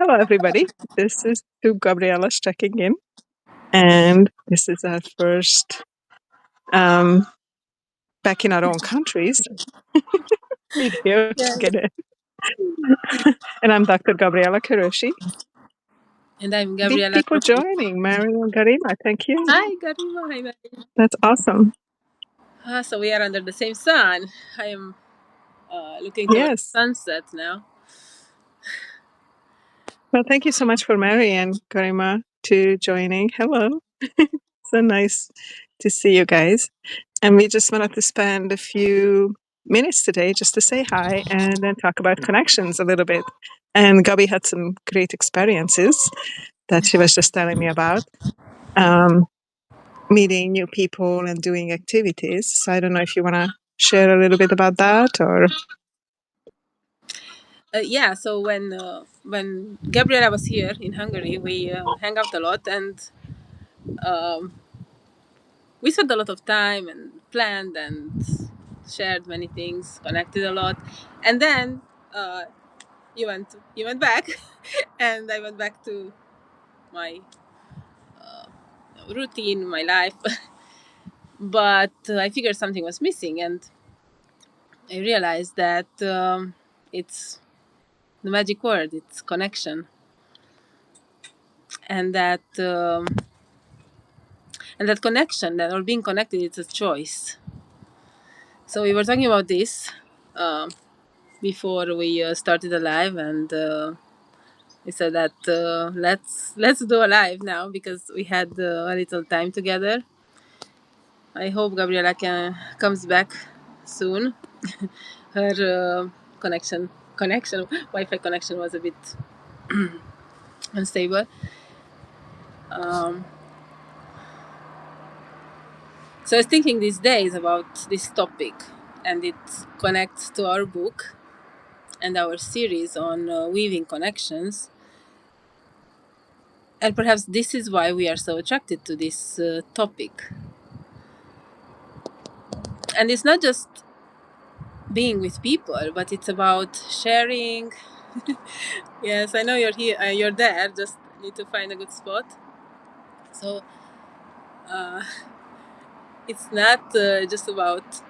Hello, everybody. This is two Gabrielas checking in, and this is our first back in our own countries video together. And I'm Dr. Gabriella Kőrösi. And I'm These Gabriela people Trofin. joining, Mary and Garima. Thank you. Hi, Garima. Hi, Mary. That's awesome. So we are under the same sun. I am looking towards Yes. sunset now. Well, thank you so much for Mary and Garima to joining. Hello. So nice to see you guys. And we just wanted to spend a few minutes today just to say hi and then talk about connections a little bit. And Gabi had some great experiences that she was just telling me about, meeting new people and doing activities. So I don't know if you want to share a little bit about that or... Yeah, so when Gabriela was here in Hungary, we hang out a lot, and um, we spent a lot of time and planned and shared many things, connected a lot, and then you went back, and I went back to my routine, my life. But I figured something was missing, and I realized that it's the magic word. It's connection, and that connection, that or being connected, it's a choice. So we were talking about this uh, before we started the live, and we said that let's do a live now because we had a little time together. I hope Gabriela comes back soon. Her Wi-Fi connection was a bit unstable. Um, so I was thinking these days about this topic, and it connects to our book and our series on weaving connections. And perhaps this is why we are so attracted to this topic. And it's not just being with people, but it's about sharing. Yes, I know you're here. You're there. Just need to find a good spot. So it's not just about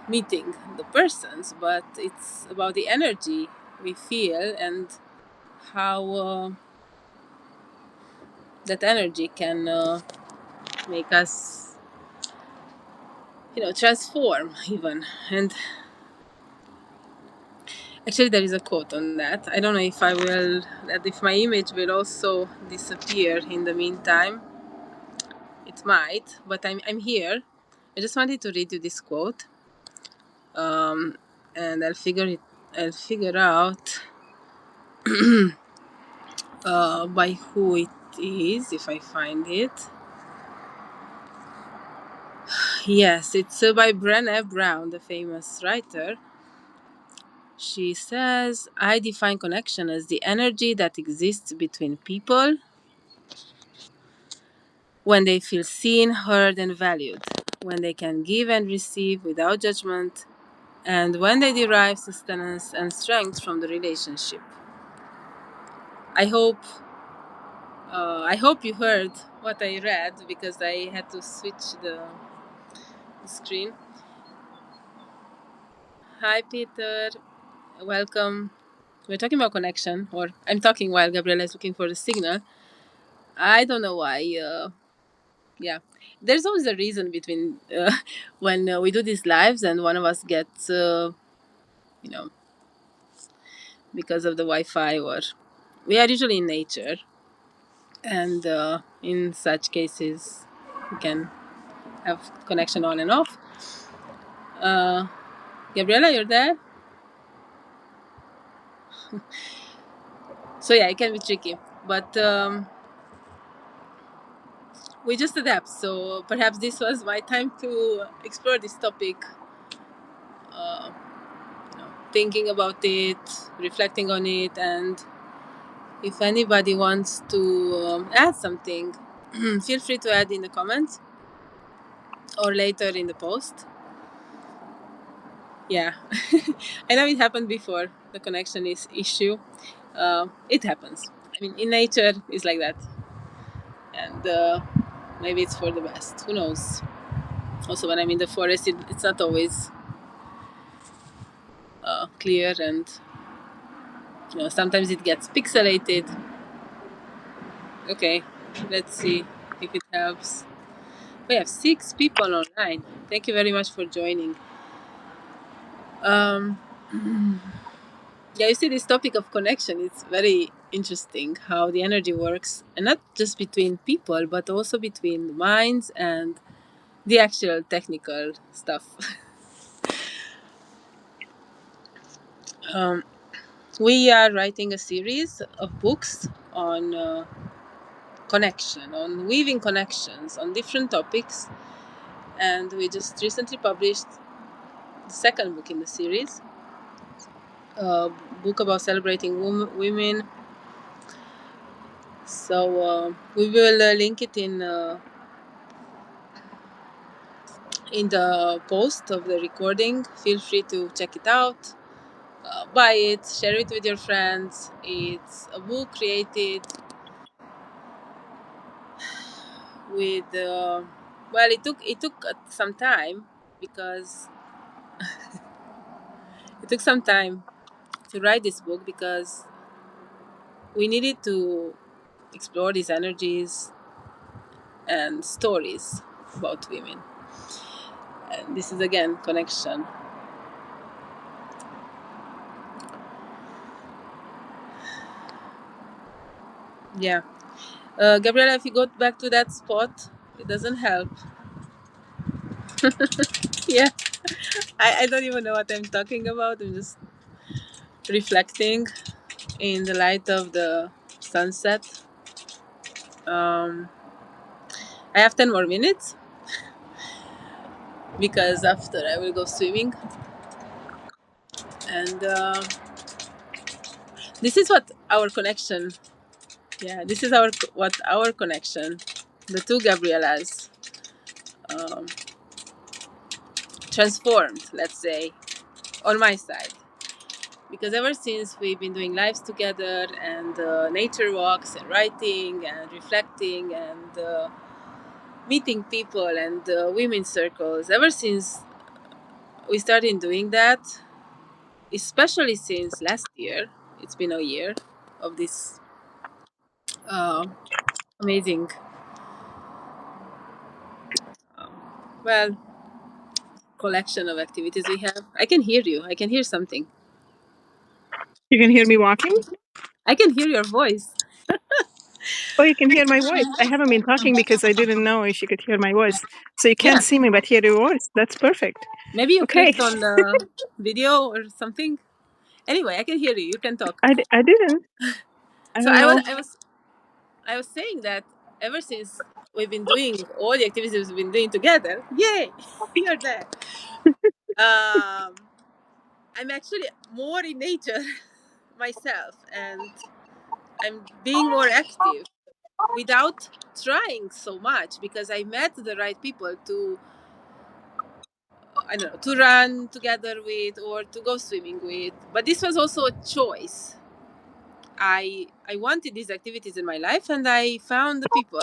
meeting the persons, but it's about the energy we feel and how that energy can make us, transform even. And actually, there is a quote on that. I don't know if my image will also disappear in the meantime. It might, but I'm here. I just wanted to read you this quote, and I'll figure out by who it is if I find it. Yes, it's by Brené Brown, the famous writer. She says, I define connection as the energy that exists between people when they feel seen, heard, and valued, when they can give and receive without judgment, and when they derive sustenance and strength from the relationship. I hope you heard what I read because I had to switch the screen. Hi, Peter. Welcome. We're talking about connection, or I'm talking while Gabriela is looking for the signal. I don't know why. Yeah, there's always a reason between when we do these lives and one of us gets, because of the Wi-Fi, or we are usually in nature, and in such cases, we can have connection on and off. Gabriela, you're there? So yeah, it can be tricky, but we just adapt. So perhaps this was my time to explore this topic, uh, thinking about it, reflecting on it, and if anybody wants to add something, feel free to add in the comments or later in the post. Yeah, I know it happened before. The connection issue. It happens. mean, in nature, it's like that, and maybe it's for the best. Who knows? Also, when I'm in the forest, it's not always clear, and sometimes it gets pixelated. Okay, let's see if it helps. We have 6 people online. Thank you very much for joining. Um, yeah, you see, this topic of connection, it's very interesting how the energy works, and not just between people, but also between the minds and the actual technical stuff. um, we are writing a series of books on connection, on weaving connections on different topics, and we just recently published the second book in the series, a book about celebrating women. So we will link it in the post of the recording. Feel free to check it out, buy it, share it with your friends. It's a book created with well, it took some time, because it took some time to write this book, because we needed to explore these energies and stories about women. And this is again connection. Yeah. Gabriela, if you go back to that spot, it doesn't help. Yeah. I don't even know what I'm talking about. I'm just reflecting in the light of the sunset. Um, I have 10 more minutes, because after I will go swimming. And this is what our connection, yeah, this is what our connection, the two Gabrielas, um, transformed, let's say, on my side. Because ever since we've been doing lives together, and nature walks and writing and reflecting and meeting people and women's circles, ever since we started doing that, especially since last year, it's been a year of this uh, amazing, um, well, collection of activities we have. I can hear you. I can hear something. You can hear me walking? I can hear your voice. Oh, you can hear my voice. I haven't been talking because I didn't know if you could hear my voice. So you Yeah. can't see me, but hear your voice. That's perfect. Maybe you Okay. clicked on the video or something. Anyway, I can hear you. You can talk. I didn't. I So don't know. I was saying that ever since we've been doing all the activities we've been doing together, yay, you're there. Um, I'm actually more in nature myself, and I'm being more active without trying so much, because I met the right people to, I don't know, to run together with or to go swimming with. But this was also a choice. I wanted these activities in my life, and I found the people.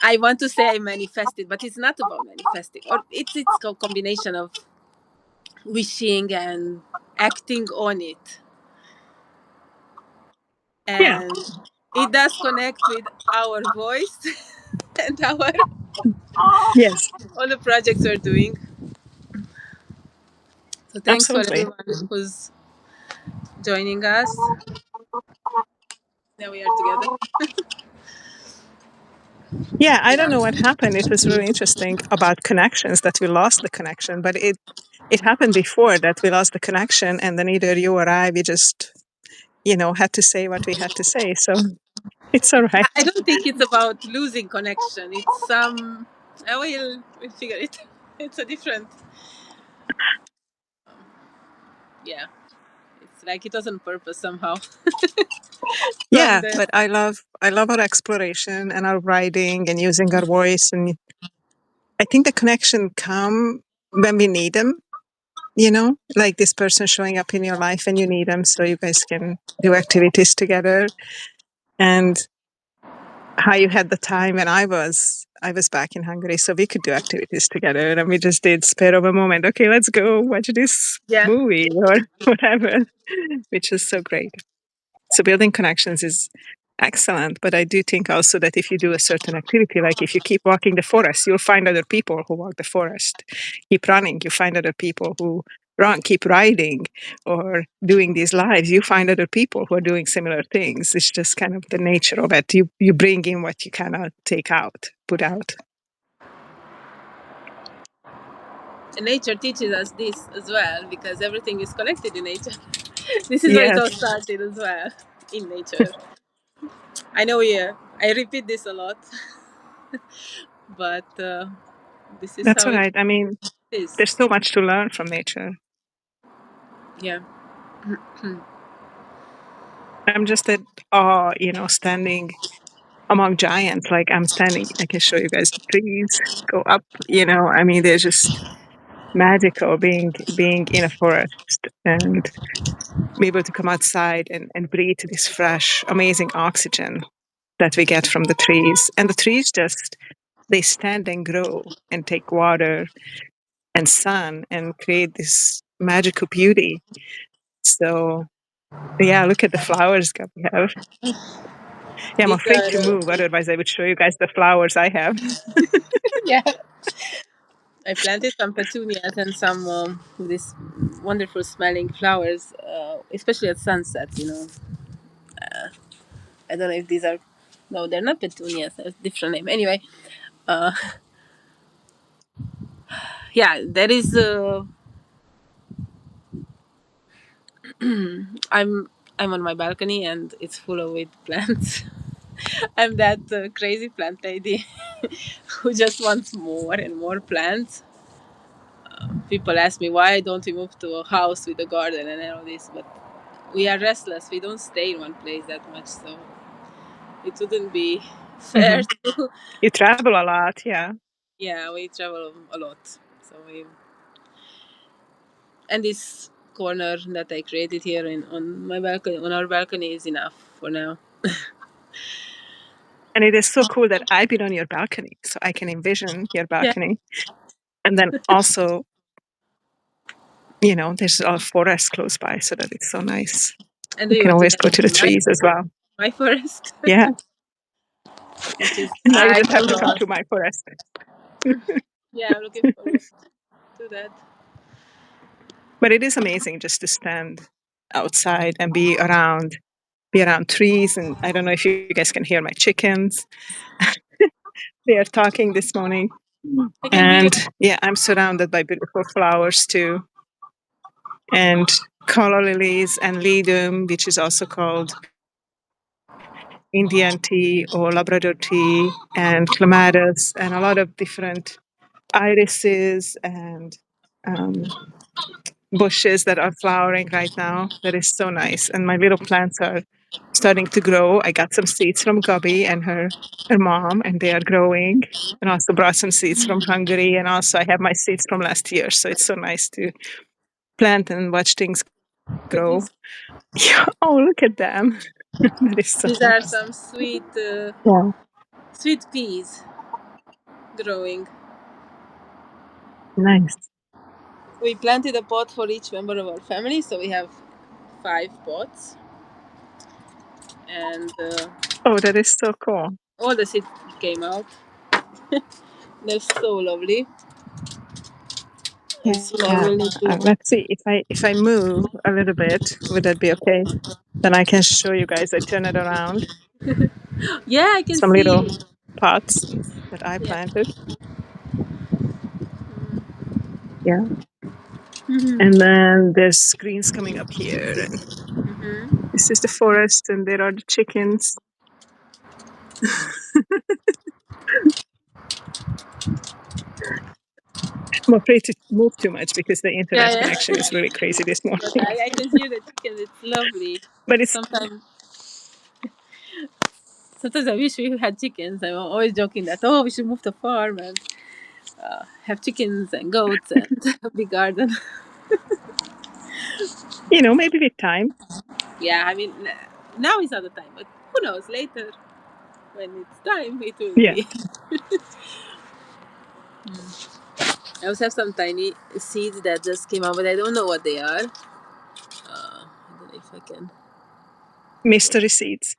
I want to say I manifested, but it's not about manifesting. Or it's a combination of wishing and acting on it. Yeah. And it does connect with our voice and our Yes. all the projects we're doing. So thanks for Absolutely. everyone who's joining us. Now we are together. Yeah, I don't Yeah. know what happened. It was really interesting about connections, that we lost the connection, but it happened before that we lost the connection, and then either you or I, we just had to say what we had to say. So it's all right. I don't think it's about losing connection. It's I will figure it. It's a different, yeah. It's like it was on purpose somehow from Yeah, the. but I love our exploration and our writing and using our voice, and I think the connection come when we need them. like this person showing up in your life and you need them so you guys can do activities together. And how you had the time when I was back in Hungary, so we could do activities together, and we just did spare of a moment. Okay, let's go watch this Yeah. movie or whatever, which is so great. So building connections is excellent, but I do think also that if you do a certain activity, like if you keep walking the forest, you'll find other people who walk the forest. Keep running, you find other people who run. Keep riding or doing these lives, you find other people who are doing similar things. It's just kind of the nature of it. You bring in what you cannot put out. And nature teaches us this as well, because everything is connected in nature. This is where it Yes, all started as well, in nature. I know, yeah, I repeat this a lot, but this is that's how all it right. I mean, is. there's so much to learn from nature. Yeah. I'm just at awe, standing among giants. Like I'm standing, I can show you guys the trees go up. I mean, they're just magical being in a forest and be able to come outside and breathe this fresh, amazing oxygen that we get from the trees. And the trees just they stand and grow and take water and sun and create this magical beauty. So yeah, look at the flowers that we have. Yeah, I'm These afraid are, to move, otherwise I would show you guys the flowers I have. yeah. I planted some petunias and some these wonderful smelling flowers, especially at sunset. I don't know if these are. No, they're not petunias. There's a different name. Anyway, uh, yeah, there is. I'm on my balcony and it's full of with plants. I'm that crazy plant lady who just wants more and more plants. People ask me why don't we move to a house with a garden and all this, but we are restless. We don't stay in one place that much, so it wouldn't be fair Hmm. to. You travel a lot, yeah. Yeah, we travel a lot, so we. And this corner that I created here on my balcony, on our balcony, is enough for now. And it is so cool that I've been on your balcony, so I can envision your Yeah, balcony. And then also, there's a forest close by, so that it's so nice. and do You you can want to always get go to the into my trees as well. my forest, Yeah. which is And now you I just have don't to come know. to my forest. Yeah, I'm looking forward to that. But it is amazing just to stand outside and be around trees. And I don't know if you guys can hear my chickens. They are talking this morning. I can hear. And yeah, I'm surrounded by beautiful flowers too. And calla lilies and ledum, which is also called Indian tea or Labrador tea, and clematis, and a lot of different irises and um, bushes that are flowering right now. That is so nice. And my little plants are starting to grow. I got some seeds from Gabi and her mom, and they are growing. And also brought some seeds from Hungary. And also I have my seeds from last year. So it's so nice to plant and watch things grow. These Yeah. Oh, look at them. That is so these are nice. some Yeah. sweet peas growing. Nice. We planted a pot for each member of our family, so we have 5 pots, and Oh, that is so cool. all the seeds came out. They're so lovely. Yeah. Soon I will need to. Let's see if I move a little bit, would that be okay? Then I can show you guys. I turn it around. Yeah, I can Some little see. pots that I Yeah. planted. Yeah. Mm-hmm. And then there's screens coming up here, and Mm-hmm. this is the forest, and there are the chickens. I'm afraid to move too much because the internet Yeah, connection yeah. is really crazy this But morning. I can hear the chickens. It's lovely. But it's Sometimes I wish we had chickens. I'm always joking that we should move to farm and have chickens and goats and a big garden. Maybe with time. Yeah, I mean, now is not the time, but who knows? Later, when it's time, it will Yeah. be. I also have some tiny seeds that just came out, but I don't know what they are. I don't know if I can. Mystery seeds.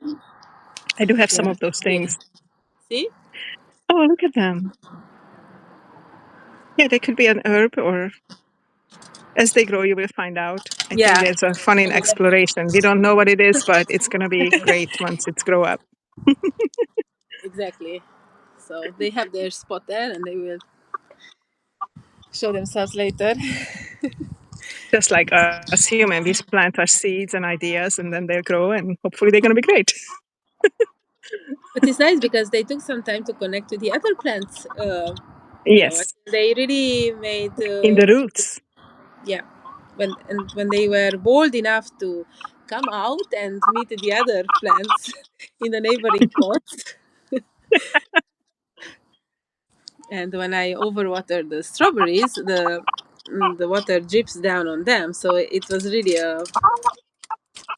I do have some Yeah. of those Yeah. things. See? Oh, look at them. Yeah, they could be an herb, or as they grow, you will find out. I think Yeah. there's a fun in exploration. We don't know what it is, but it's going to be great once it's grow up. Exactly. So they have their spot there, and they will show themselves later. Just like us human, we plant our seeds and ideas, and then they'll grow, and hopefully they're going to be great. But it's nice because they took some time to connect with the other plants. Yes, They really made. in the roots. Yeah, when they were bold enough to come out and meet the other plants in the neighboring pots. And when I overwater the strawberries, the water drips down on them. So it was really a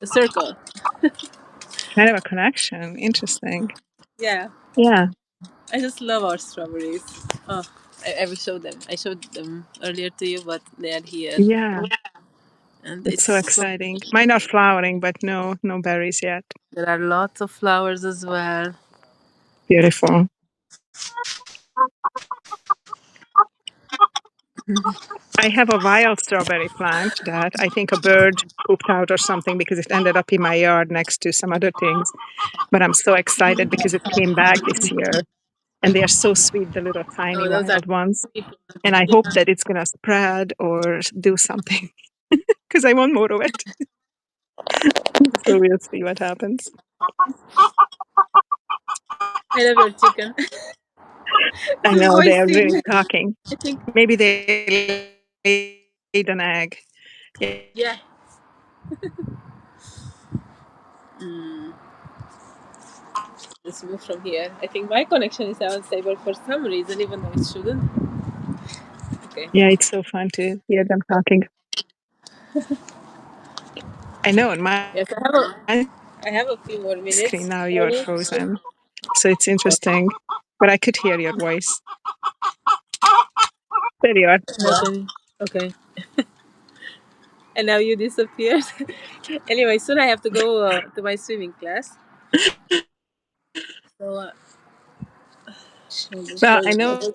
circle. Kind of a connection. Interesting. Yeah, Yeah, I just love our strawberries. Oh, I will show them. I showed them earlier to you, but they are here, yeah. and It's so it's so, exciting. Mine are flowering, but no berries yet. there are lots of flowers as well. Beautiful. I have a wild strawberry plant that I think a bird pooped out or something because it ended up in my yard next to some other things. But I'm so excited because it came back this year. And they are so sweet, the little tiny Oh, those are wild ones. people. And I Yeah. hope that it's going to spread or do something because I want more of it. So we'll see what happens. I love your chicken. I It's know they are really voicing. talking. I think. Maybe they laid an egg. Yeah. Yeah. Mm. Let's move from here. I think my connection is unstable for some reason, even though it shouldn't. Okay. Yeah, it's so fun to hear them talking. I know on my Yes, I have a few more screen minutes. now you're Maybe. frozen. So it's interesting. But I could hear your voice. There you are. Okay. Okay. And now you disappeared. Anyway, soon I have to go to my swimming class. So I'll just Well, show I you. know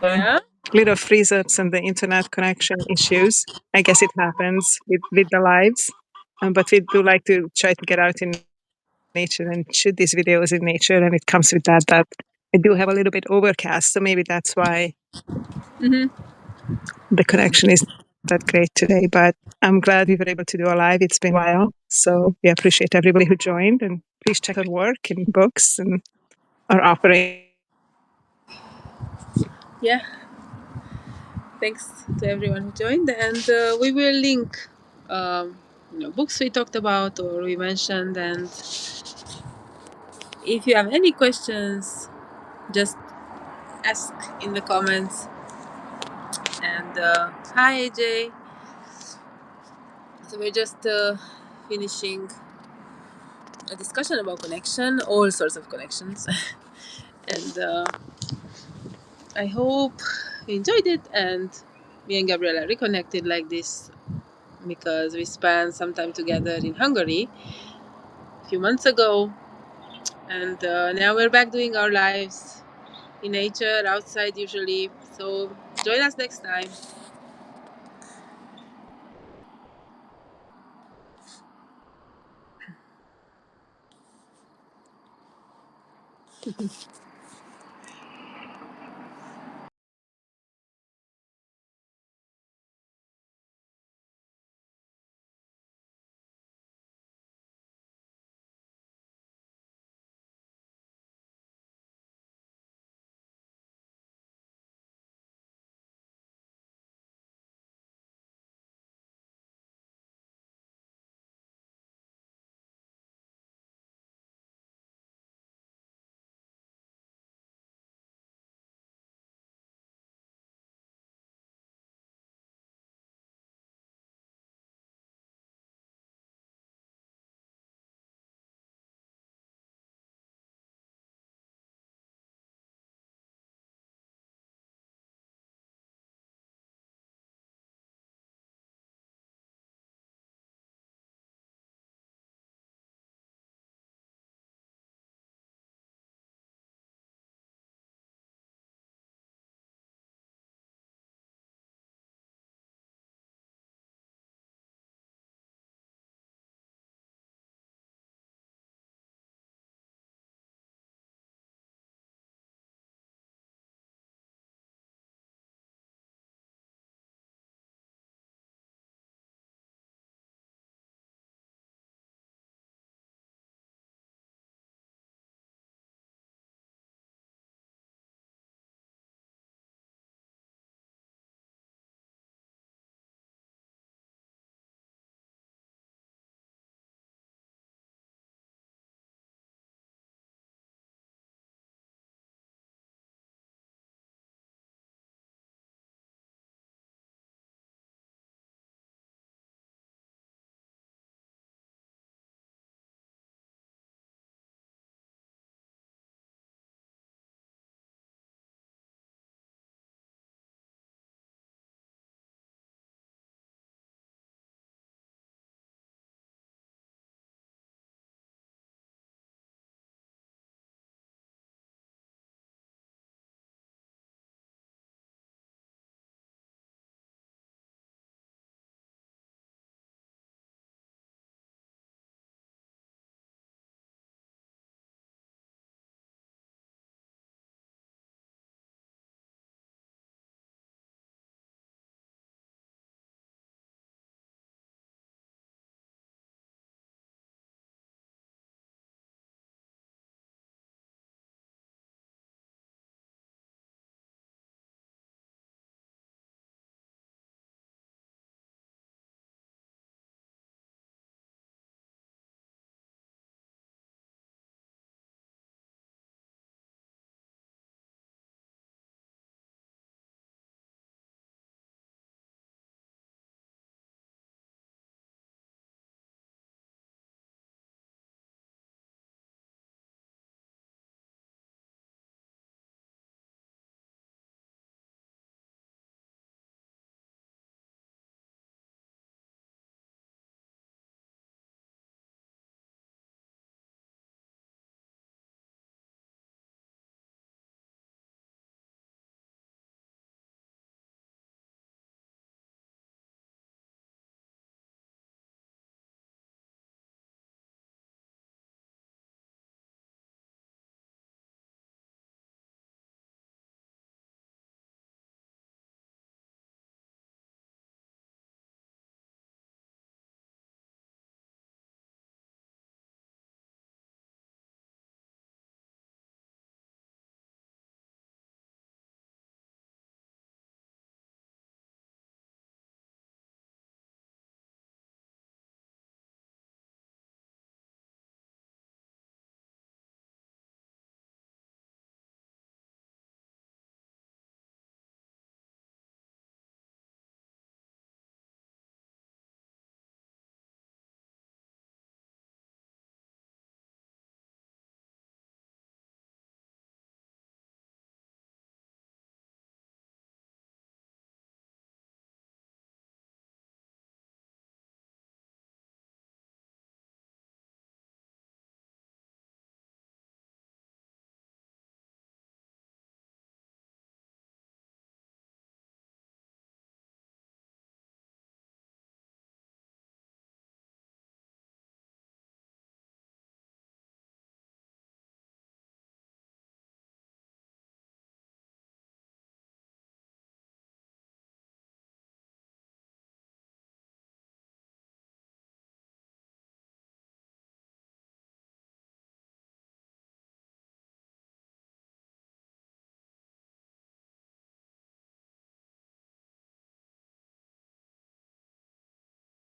Yeah. little freeze ups and the internet connection issues. I guess it happens with the lives. But we do like to try to get out in nature and shoot these videos in nature. And it comes with that I do have a little bit overcast. So maybe that's why Mm-hmm. the connection is that great today. But I'm glad we were able to do a live. It's been a while. So we appreciate everybody who joined. And please check our work and books and our offering. Yeah. Thanks to everyone who joined, and we will link, books we talked about or we mentioned, and if you have any questions, just ask in the comments. And hi, AJ. So we're just finishing a discussion about connection, all sorts of connections, and I hope you enjoyed it. And me and Gabriela reconnected like this because we spent some time together in Hungary a few months ago, and now we're back doing our lives in nature, outside usually. So join us next time.